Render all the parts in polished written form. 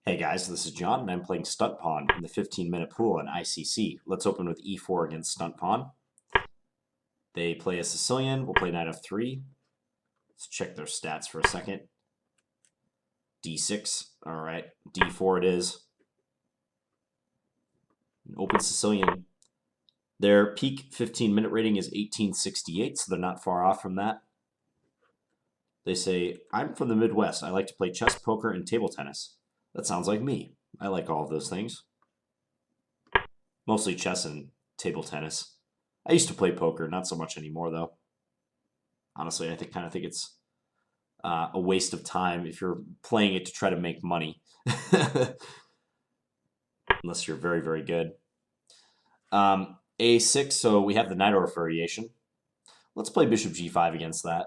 Hey guys, this is John, and I'm playing Stuntpawn in the 15-minute pool in ICC. Let's open with e4 against Stuntpawn. They play a Sicilian. We'll play knight f3. Let's check their stats for a second. d6. All right, d4 it is. An open Sicilian. Their peak 15-minute rating is 1868, so they're not far off from that. They say, I'm from the Midwest. I like to play chess, poker, and table tennis. That sounds like me. I like all of those things. Mostly chess and table tennis. I used to play poker, not so much anymore though. Honestly, I kind of think it's a waste of time if you're playing it to try to make money, unless you're very, very good. A6, so we have the Najdorf variation. Let's play bishop g5 against that.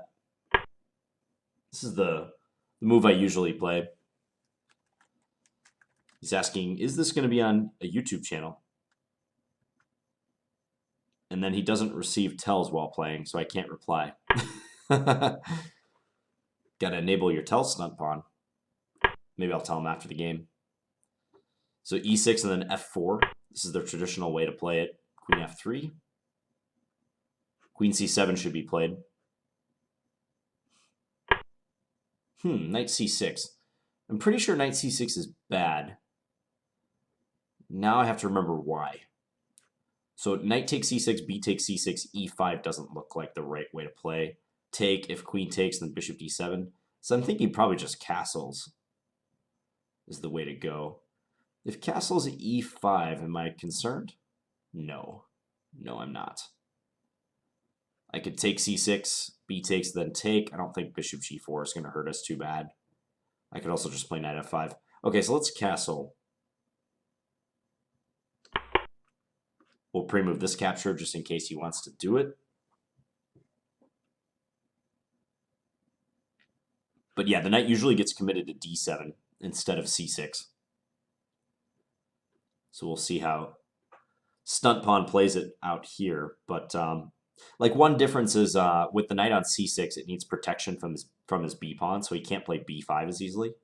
This is the move I usually play. He's asking, is this going to be on a YouTube channel? And then he doesn't receive tells while playing, so I can't reply. Gotta enable your tells, Stuntpawn. Maybe I'll tell him after the game. So e6 and then f4. This is the traditional way to play it. Queen f3. Queen c7 should be played. Knight c6. I'm pretty sure knight c6 is bad. Now I have to remember why. So knight takes c6, b takes c6, e5 doesn't look like the right way to play. Take, if queen takes, then bishop d7. So I'm thinking probably just castles is the way to go. If castles e5, am I concerned? No. No, I'm not. I could take c6, b takes, then take. I don't think bishop g4 is going to hurt us too bad. I could also just play knight f5. Okay, so let's castle. We'll pre-move this capture just in case he wants to do it. But yeah, the knight usually gets committed to d7 instead of c6. So we'll see how Stuntpawn plays it out here. But like one difference is with the knight on c6, it needs protection from his b pawn, so he can't play b5 as easily.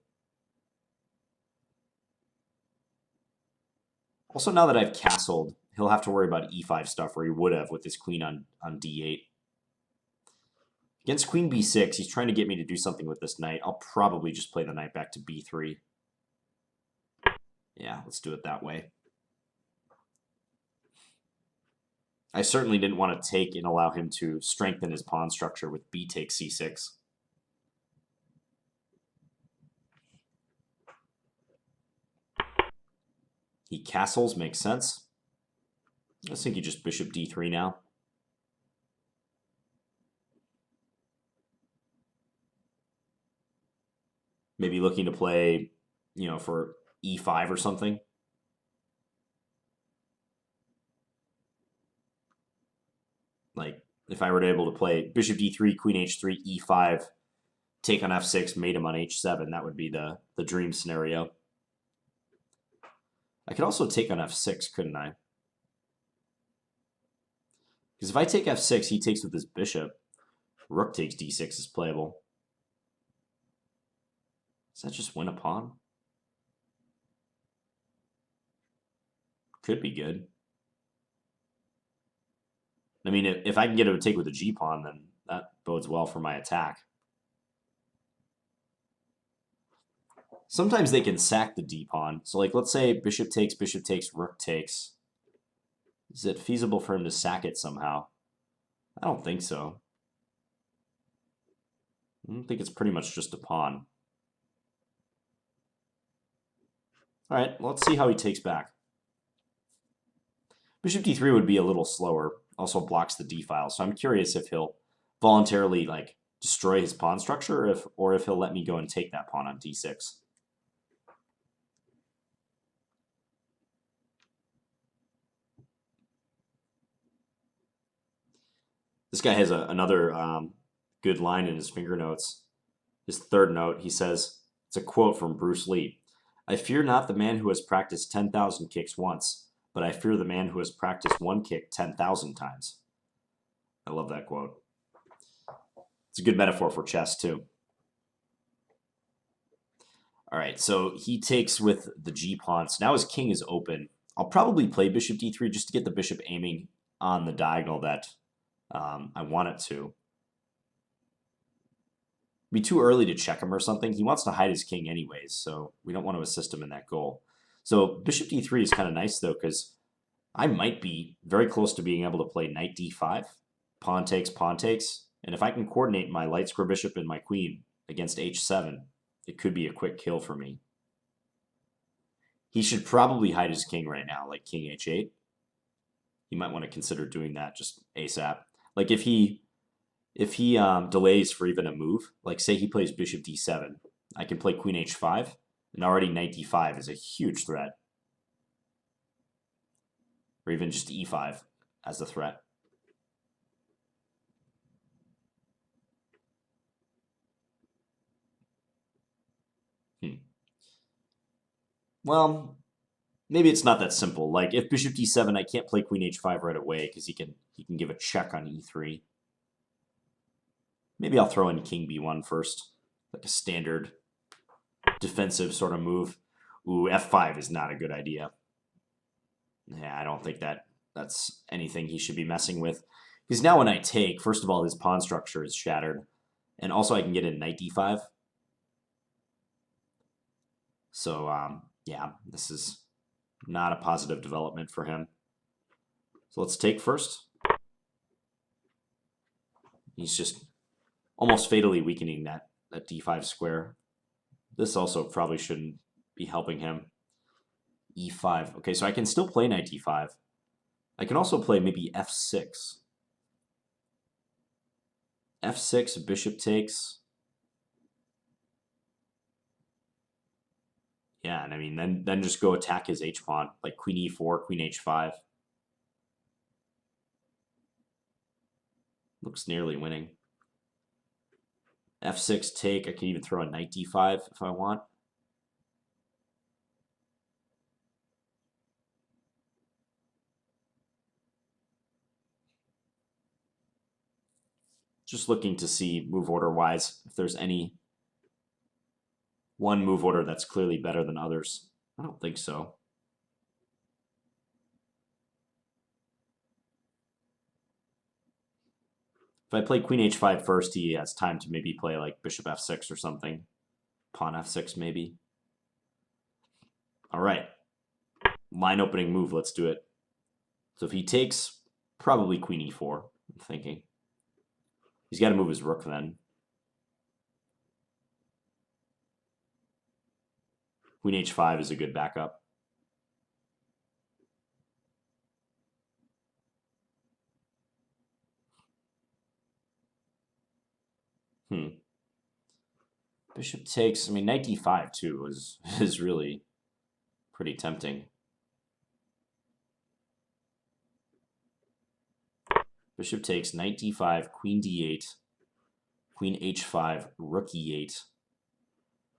Also, now that I've castled, he'll have to worry about e5 stuff where he would have with his queen on d8. Against queen b6, he's trying to get me to do something with this knight. I'll probably just play the knight back to b3. Yeah, let's do it that way. I certainly didn't want to take and allow him to strengthen his pawn structure with b takes c6. He castles, makes sense. I think he just bishop d3 now. Maybe looking to play, for e5 or something. Like, if I were to able to play bishop d3, queen h3, e5, take on f6, mate him on h7, that would be the dream scenario. I could also take on f6, couldn't I? Because if I take f6, he takes with his bishop. Rook takes d6 is playable. Does that just win a pawn? Could be good. I mean, if I can get him to take with a g-pawn, then that bodes well for my attack. Sometimes they can sack the d-pawn. So, like, let's say bishop takes, rook takes. Is it feasible for him to sack it somehow? I don't think so. I think it's pretty much just a pawn. All right, let's see how he takes back. Bishop d3 would be a little slower. Also blocks the d file. So I'm curious if he'll voluntarily like destroy his pawn structure, or if he'll let me go and take that pawn on d6. This guy has another good line in his finger notes. His third note, he says, it's a quote from Bruce Lee. I fear not the man who has practiced 10,000 kicks once, but I fear the man who has practiced one kick 10,000 times. I love that quote. It's a good metaphor for chess, too. All right, so he takes with the G pawn. So now his king is open. I'll probably play bishop d3 just to get the bishop aiming on the diagonal that I want it to. Be too early to check him or something. He wants to hide his king anyways, so we don't want to assist him in that goal. So bishop d3 is kind of nice though, because I might be very close to being able to play knight d5, pawn takes, and if I can coordinate my light square bishop and my queen against h7, it could be a quick kill for me. He should probably hide his king right now, like king h8. You might want to consider doing that just ASAP. Like if he delays for even a move, like say he plays bishop d7, I can play queen h5, and already knight d5 is a huge threat. Or even just e5 as the threat. Well, maybe it's not that simple. Like if bishop d7, I can't play queen h5 right away because he can give a check on e3. Maybe I'll throw in king b1 first, like a standard defensive sort of move. Ooh, f5 is not a good idea. Yeah, I don't think that's anything he should be messing with. Because now when I take, first of all, his pawn structure is shattered. And also I can get in knight d5. So, yeah, this is not a positive development for him. So let's take first. He's just almost fatally weakening that d5 square. This also probably shouldn't be helping him. e5. Okay, so I can still play knight d5. I can also play maybe f6. f6, bishop takes. Yeah, and I mean, then just go attack his h-pawn, like queen e4, queen h5. Looks nearly winning. f6 take, I can even throw a knight d5 if I want. Just looking to see move order-wise if there's any one move order that's clearly better than others. I don't think so. If I play queen h5 first, he has time to maybe play like bishop f6 or something. Pawn f6 maybe. All right. Line opening move, let's do it. So if he takes, probably queen e4, I'm thinking. He's got to move his rook then. Queen h5 is a good backup. Bishop takes. I mean, knight d5 too is really pretty tempting. Bishop takes, knight d5, queen d8, queen h5, rook e8,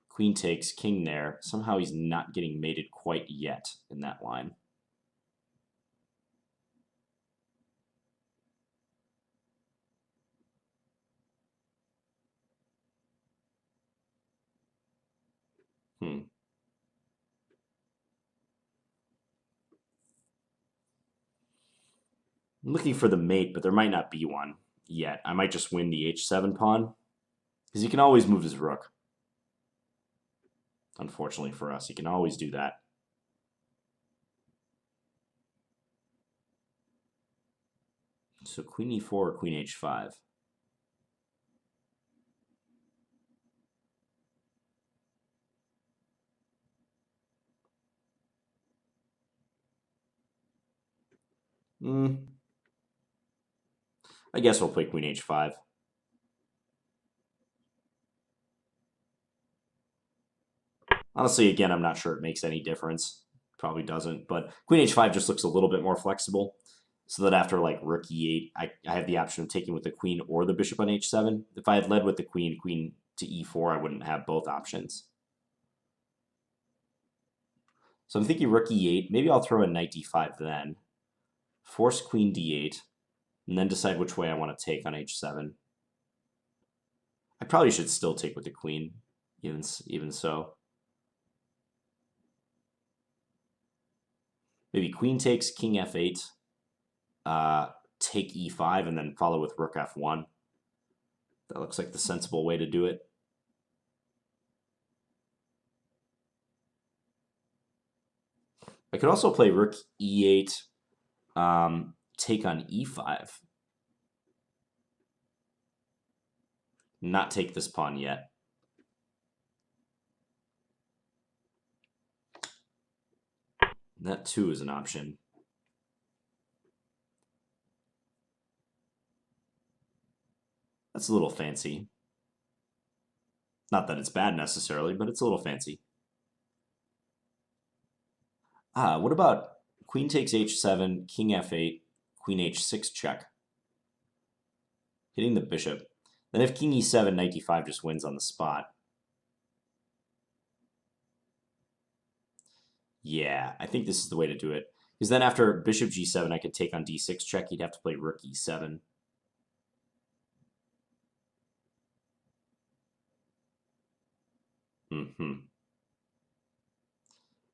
queen takes, king there. Somehow he's not getting mated quite yet in that line. I'm looking for the mate, but there might not be one yet. I might just win the h7 pawn, because he can always move his rook. Unfortunately for us, he can always do that. So queen e4 or queen h5. I guess we'll play queen h5. Honestly, again, I'm not sure it makes any difference. Probably doesn't, but queen h5 just looks a little bit more flexible, so that after like rook e8, I have the option of taking with the queen or the bishop on h7. If I had led with the queen to e4, I wouldn't have both options. So I'm thinking rook e8. Maybe I'll throw a knight d5 then. Force queen d8, and then decide which way I want to take on h7. I probably should still take with the queen, even so. Maybe queen takes, king f8, take e5, and then follow with rook f1. That looks like the sensible way to do it. I could also play rook e8, take on e5. Not take this pawn yet. That too is an option. That's a little fancy. Not that it's bad necessarily, but it's a little fancy. What about queen takes h7, king f8, queen h6 check? Hitting the bishop. Then if king e7, knight d5 just wins on the spot. Yeah, I think this is the way to do it. Because then after bishop g7, I could take on d6 check. He'd have to play rook e7.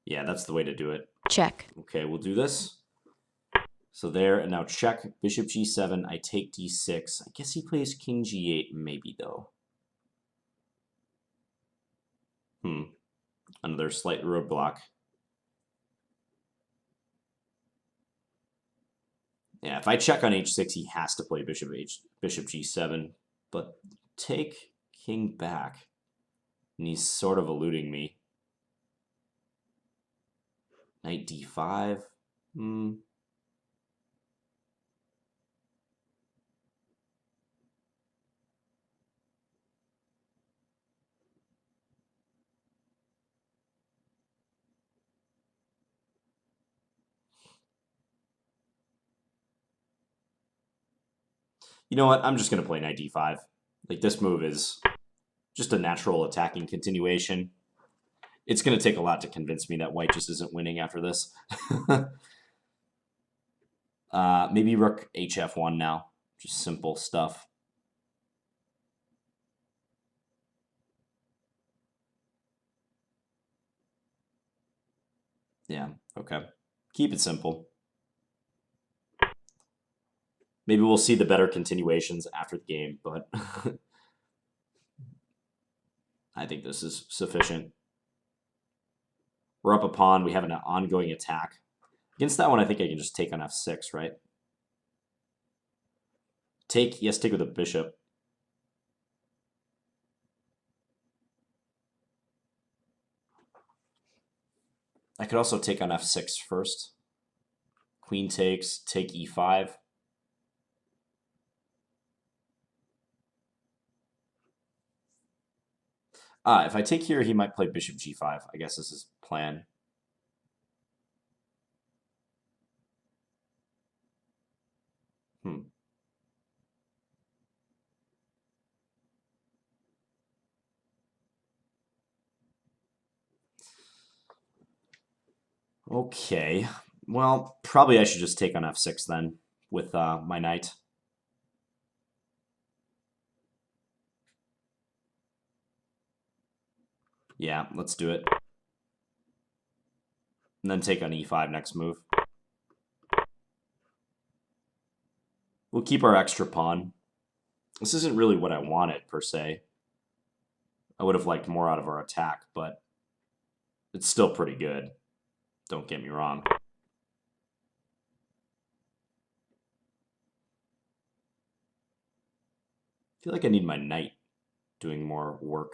Yeah, that's the way to do it. Check. Okay, we'll do this. So there, and now check, bishop g7, I take d6. I guess he plays king g8 maybe, though. Another slight roadblock. Yeah, if I check on h6, he has to play bishop g7. But take king back, and he's sort of eluding me. Knight d5. You know what? I'm just going to play knight d5. Like, this move is just a natural attacking continuation. It's going to take a lot to convince me that white just isn't winning after this. Maybe rook hf1 now. Just simple stuff. Yeah, okay. Keep it simple. Maybe we'll see the better continuations after the game, but I think this is sufficient. We're up a pawn. We have an ongoing attack. Against that one, I think I can just take on f6, right? Take, yes, take with a bishop. I could also take on f6 first. Queen takes, take e5. If I take here, he might play bishop g5. I guess this is plan. Okay. Well, probably I should just take on f6 then with my knight. Yeah, let's do it. And then take on e5 next move. We'll keep our extra pawn. This isn't really what I wanted, per se. I would have liked more out of our attack, but it's still pretty good. Don't get me wrong. I feel like I need my knight doing more work.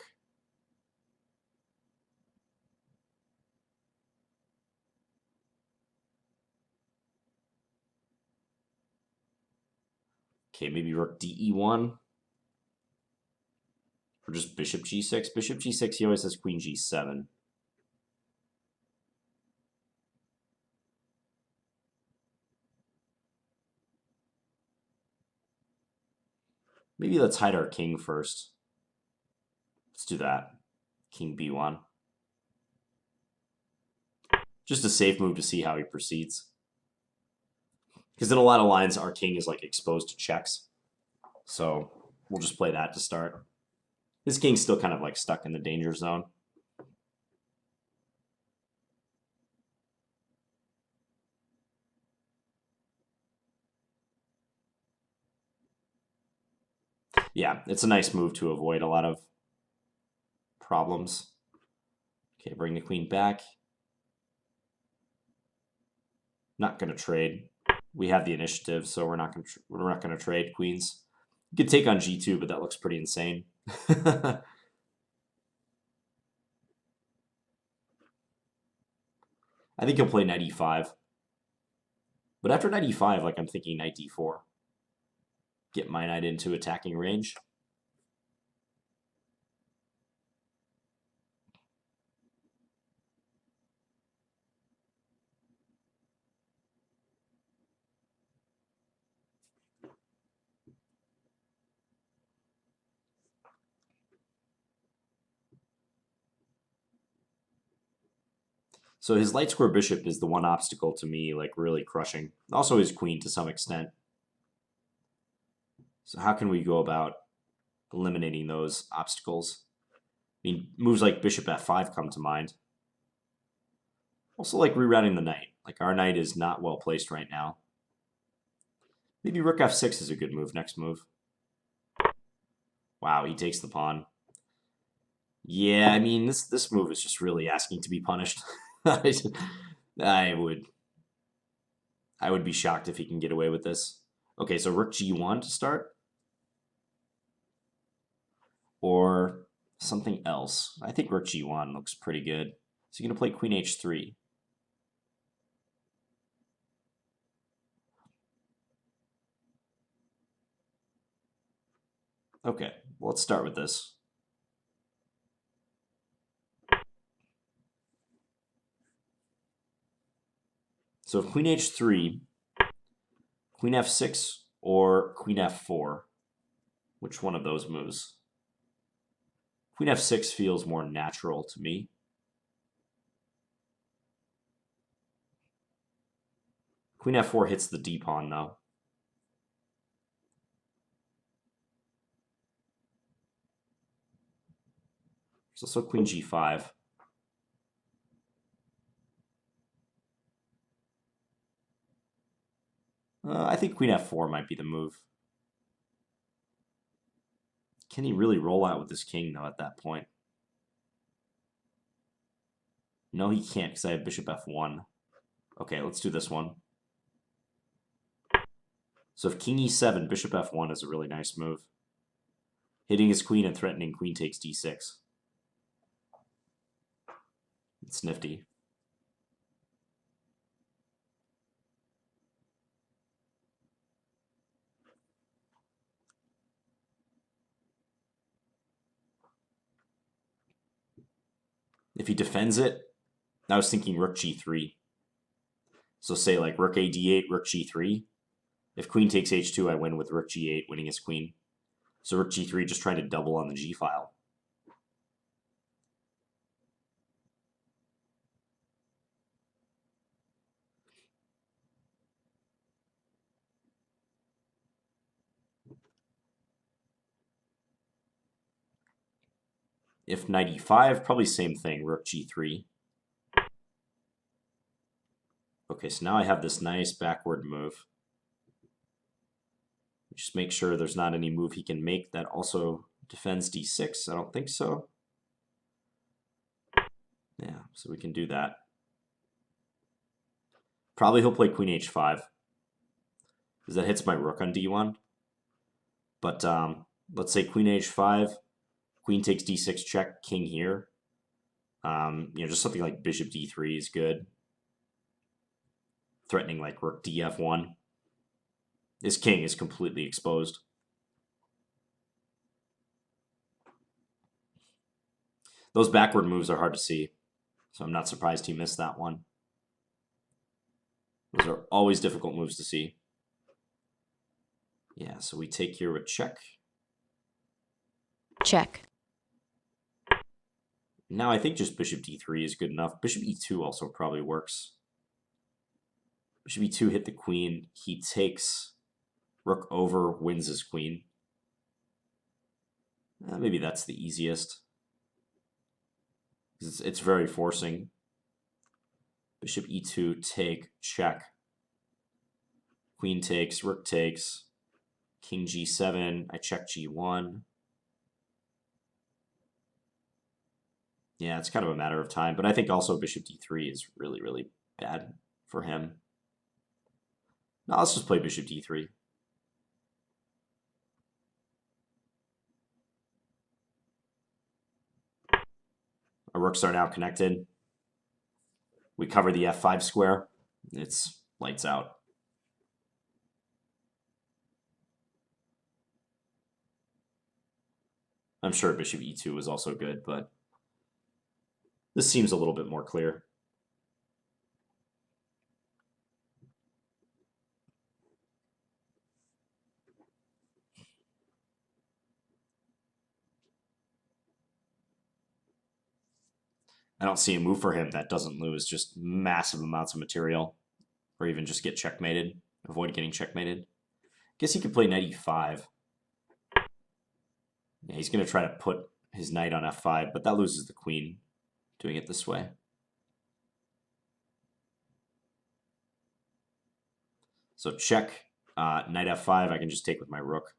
Okay, maybe rook de1. Or just bishop g6. Bishop g6, he always has queen g7. Maybe let's hide our king first. Let's do that. King b1. Just a safe move to see how he proceeds. Because in a lot of lines, our king is like exposed to checks. So we'll just play that to start. His king's still kind of like stuck in the danger zone. Yeah, it's a nice move to avoid a lot of problems. Okay, bring the queen back. Not going to trade. We have the initiative, so we're not going to trade queens. You could take on g2, but that looks pretty insane. I think he'll play knight e5. But after knight e5, like I'm thinking knight d4. Get my knight into attacking range. So his light square bishop is the one obstacle to me, like really crushing. Also his queen to some extent. So how can we go about eliminating those obstacles? I mean, moves like bishop f5 come to mind. Also like rerouting the knight. Like our knight is not well placed right now. Maybe rook f6 is a good move, next move. Wow, he takes the pawn. Yeah, I mean, this move is just really asking to be punished. I would be shocked if he can get away with this. Okay, so rook g1 to start. Or something else. I think rook g1 looks pretty good. So you're going to play queen h3. Okay, well, let's start with this. So if queen h3, queen f6, or queen f4, which one of those moves? Queen f6 feels more natural to me. Queen f4 hits the d-pawn, though. There's also queen g5. I think queen f4 might be the move. Can he really roll out with this king, though, at that point? No, he can't, because I have bishop f1. Okay, let's do this one. So if king e7, bishop f1 is a really nice move. Hitting his queen and threatening queen takes d6. It's nifty. If he defends it, I was thinking rook g3. So say like rook a d8, rook g3. If queen takes h2, I win with rook g8, winning his queen. So rook g3 just trying to double on the g file. If knight e5, probably same thing, rook g3. Okay, so now I have this nice backward move. Just make sure there's not any move he can make that also defends d6. I don't think so. Yeah, so we can do that. Probably he'll play queen h5, because that hits my rook on d1. But let's say queen h5, queen takes d6 check, king here. Just something like bishop d3 is good. Threatening like rook df1. His king is completely exposed. Those backward moves are hard to see, so I'm not surprised he missed that one. Those are always difficult moves to see. Yeah, so we take here with check. Check. Now I think just bishop d3 is good enough. Bishop e2 also probably works. Bishop e2 hit the queen. He takes rook over, wins his queen. Maybe that's the easiest. It's very forcing. Bishop e2, take, check. Queen takes, rook takes. King G7, I check G1. Yeah, it's kind of a matter of time, but I think also bishop D3 is really, really bad for him. Now let's just play bishop D3. Our rooks are now connected. We cover the F5 square. It's lights out. I'm sure bishop E2 was also good, but this seems a little bit more clear. I don't see a move for him that doesn't lose just massive amounts of material, or even just get checkmated, avoid getting checkmated. Guess he could play knight e5. Yeah, he's going to try to put his knight on f5, but that loses the queen doing it this way. So check, knight f5, I can just take with my rook.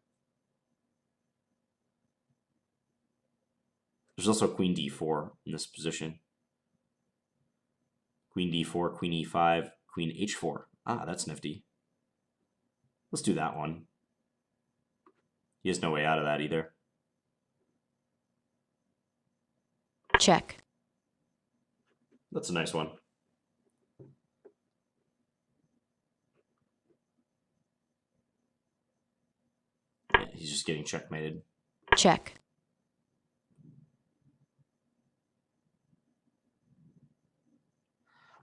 There's also queen d4 in this position. Queen d4, queen e5, queen h4. Ah, that's nifty. Let's do that one. He has no way out of that either. Check. That's a nice one. Yeah, he's just getting checkmated. Check.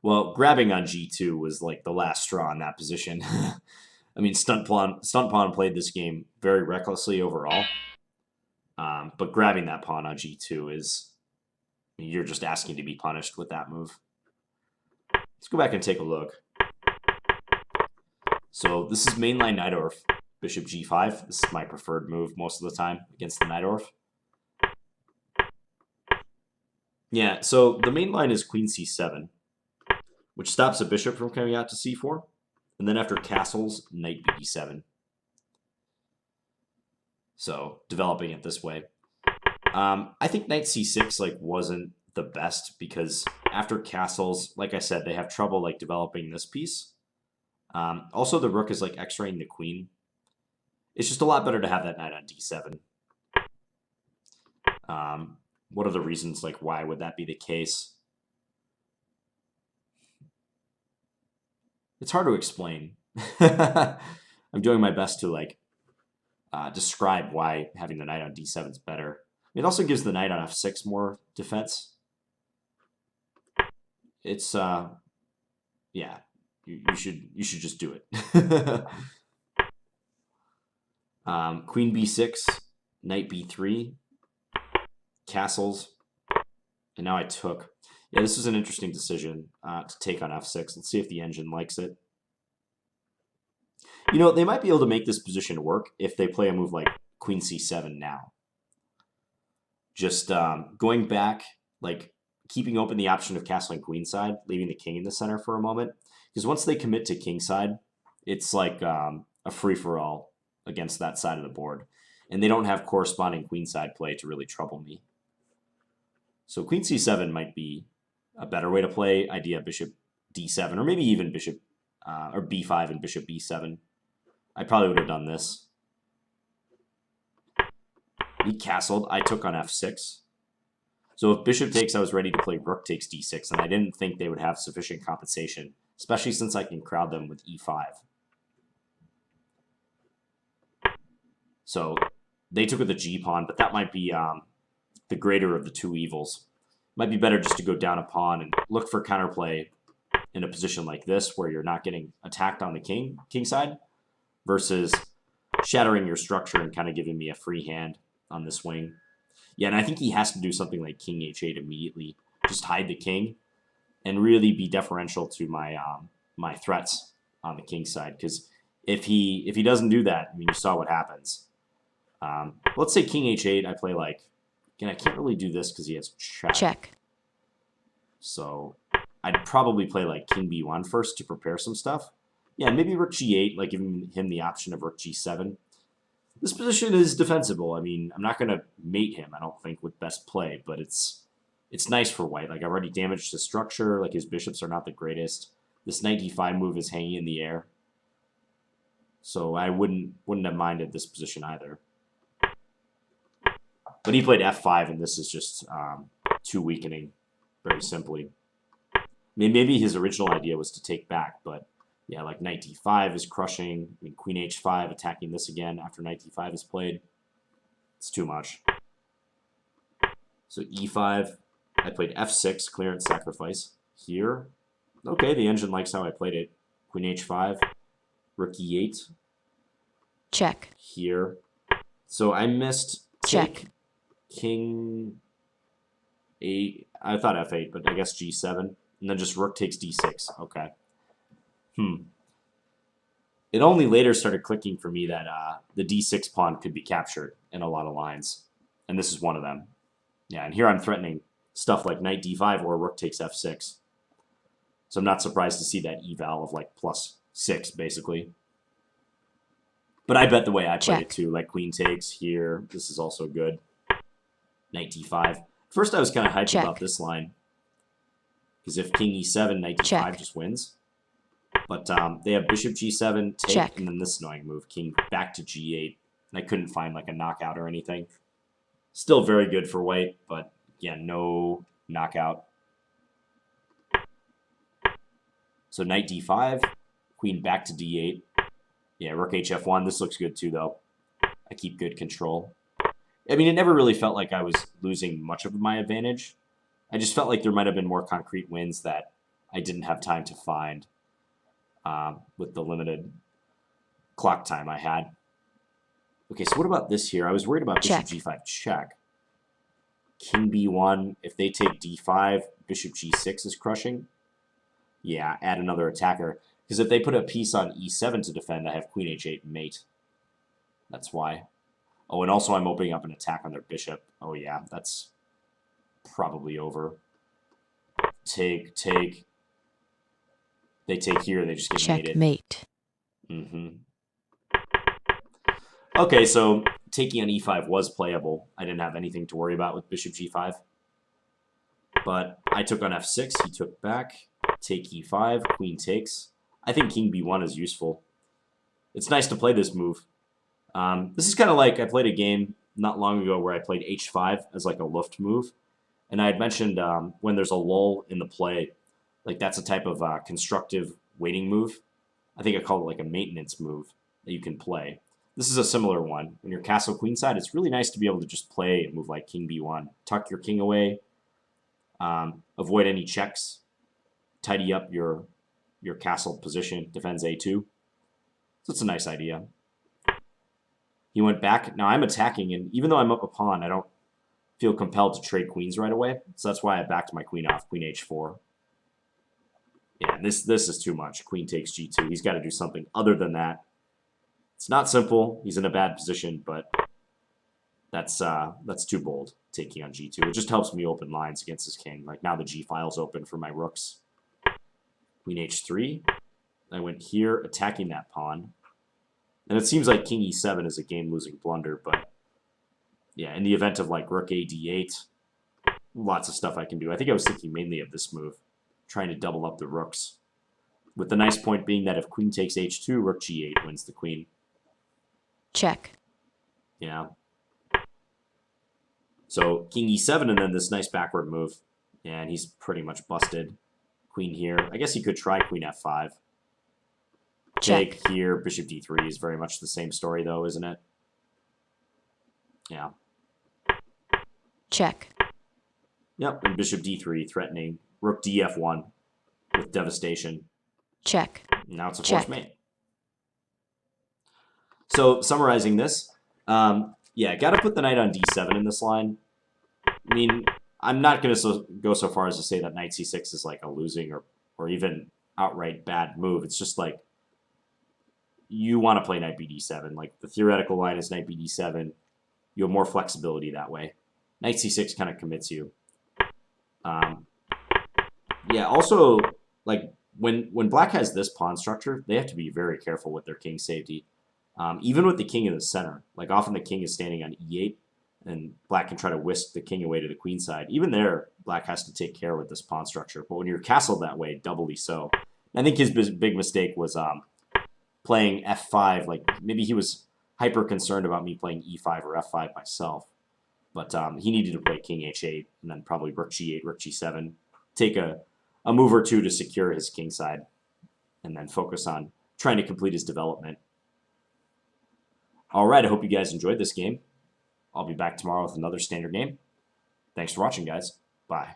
Well, grabbing on g2 was like the last straw in that position. I mean, Stuntpawn played this game very recklessly overall. But grabbing that pawn on g2 is... You're just asking to be punished with that move. Let's go back and take a look. So this is mainline Najdorf, bishop g5. This is my preferred move most of the time against the Najdorf. Yeah, so the main line is queen c7, which stops a bishop from coming out to c4. And then after castles, knight b7. So developing it this way. I think knight c6 like wasn't the best because after castles, like I said, they have trouble like developing this piece. Also, the rook is like x-raying the queen. It's just a lot better to have that knight on d7. What are the reasons? Like, why would that be the case? It's hard to explain. I'm doing my best to like describe why having the knight on d7 is better. It also gives the knight on f6 more defense. It's yeah, you should just do it. Queen b6, knight b3, castles, and now I took. Yeah, this is an interesting decision to take on f6. Let's see if the engine likes it. You know, they might be able to make this position work if they play a move like queen c7 now. Just going back, like keeping open the option of castling queenside, leaving the king in the center for a moment. Because once they commit to kingside, it's like a free-for-all against that side of the board. And they don't have corresponding queenside play to really trouble me. So queen c7 might be a better way to play. Idea bishop d7, or maybe even bishop or b5 and bishop b7. I probably would have done this. He castled. I took on f6. So if bishop takes, I was ready to play rook takes d6, and I didn't think they would have sufficient compensation, especially since I can crowd them with e5. So they took with the g-pawn, but that might be the greater of the two evils. Might be better just to go down a pawn and look for counterplay in a position like this where you're not getting attacked on the king side versus shattering your structure and kind of giving me a free hand on this wing. Yeah, and I think he has to do something like king h8 immediately. Just hide the king and really be deferential to my my threats on the king side. Because if he doesn't do that, I mean, you saw what happens. Let's say king h8, I play like... Again, I can't really do this because he has check. Check. So I'd probably play like king b1 first to prepare some stuff. Yeah, maybe rook g8, like giving him the option of rook g7. This position is defensible. I mean, I'm not going to mate him, I don't think, with best play, but it's nice for white. Like, I've already damaged the structure. Like, his bishops are not the greatest. This knight d5 move is hanging in the air. So I wouldn't have minded this position either. But he played f5, and this is just too weakening, very simply. I mean, maybe his original idea was to take back, but yeah, like knight d5 is crushing. I mean, queen h5 attacking this again after knight d5 is played. It's too much. So e5, I played f6, clearance sacrifice. Here, okay, the engine likes how I played it. Queen h5, rook e8. Check. Here. So I missed Check. King 8. I thought f8, but I guess g7. And then just rook takes d6. Okay. It only later started clicking for me that the d6 pawn could be captured in a lot of lines. And this is one of them. Yeah, and here I'm threatening stuff like knight d5 or rook takes f6. So I'm not surprised to see that eval of like +6, basically. But I bet the way I played it too, like queen takes here. This is also good. Knight d5. First I was kind of hyped about this line. Because if king e7, knight d5 just wins. But they have bishop g7, take, and then this annoying move, king back to g8. And I couldn't find like a knockout or anything. Still very good for white, but yeah, no knockout. So knight d5, queen back to d8. Yeah, rook hf1. This looks good too, though. I keep good control. I mean, it never really felt like I was losing much of my advantage. I just felt like there might have been more concrete wins that I didn't have time to find with the limited clock time I had. Okay, so what about this here? I was worried about bishop g5 check. King b1. If they take d5, bishop g6 is crushing. Yeah, add another attacker. Because if they put a piece on e7 to defend, I have queen h8 mate. That's why. Oh, and also I'm opening up an attack on their bishop. Oh, yeah, that's probably over. Take. They take here, they just get checkmate. Mated. Okay, so taking on e5 was playable. I didn't have anything to worry about with bishop g5. But I took on f6, he took back. Take e5, queen takes. I think king b1 is useful. It's nice to play this move. This is kind of like I played a game not long ago where I played h5 as like a Luft move. And I had mentioned when there's a lull in the play, like that's a type of constructive waiting move. I think I call it like a maintenance move that you can play. This is a similar one. When you're castle queenside, it's really nice to be able to just play a move like king b1. Tuck your king away, avoid any checks, tidy up your castle position, defends a2. So it's a nice idea. He went back. Now I'm attacking, and even though I'm up a pawn, I don't feel compelled to trade queens right away. So that's why I backed my queen off, queen h4. Yeah, this is too much. Queen takes g2. He's got to do something other than that. It's not simple. He's in a bad position, but that's too bold, taking on g2. It just helps me open lines against his king. Like now the g file's open for my rooks. Queen h3. I went here, attacking that pawn. And it seems like king e7 is a game-losing blunder, but yeah, in the event of like rook a d8, lots of stuff I can do. I think I was thinking mainly of this move, trying to double up the rooks. With the nice point being that if queen takes h2, rook g8 wins the queen. Check. Yeah. So king e7 and then this nice backward move. And he's pretty much busted. Queen here. I guess he could try queen f5. Take here, bishop d3 is very much the same story, though, isn't it? Yeah. Check. Yep, and bishop d3 threatening. Rook df1 with devastation. Check. Now it's a forced mate. So, summarizing this, yeah, got to put the knight on d7 in this line. I mean, I'm not going to go so far as to say that knight c6 is like a losing or even outright bad move. It's just like, you want to play knight bd7. Like, the theoretical line is knight bd7. You have more flexibility that way. Knight c6 kind of commits you. Yeah, also, like, when black has this pawn structure, they have to be very careful with their king safety. Even with the king in the center, like often the king is standing on e8, and black can try to whisk the king away to the queen side. Even there, black has to take care with this pawn structure. But when you're castled that way, doubly so. I think his big mistake was playing f5. Like maybe he was hyper concerned about me playing e5 or f5 myself. But he needed to play king h8 and then probably rook g8, rook g7. Take a move or two to secure his king side and then focus on trying to complete his development. All right, I hope you guys enjoyed this game. I'll be back tomorrow with another standard game. Thanks for watching, guys. Bye.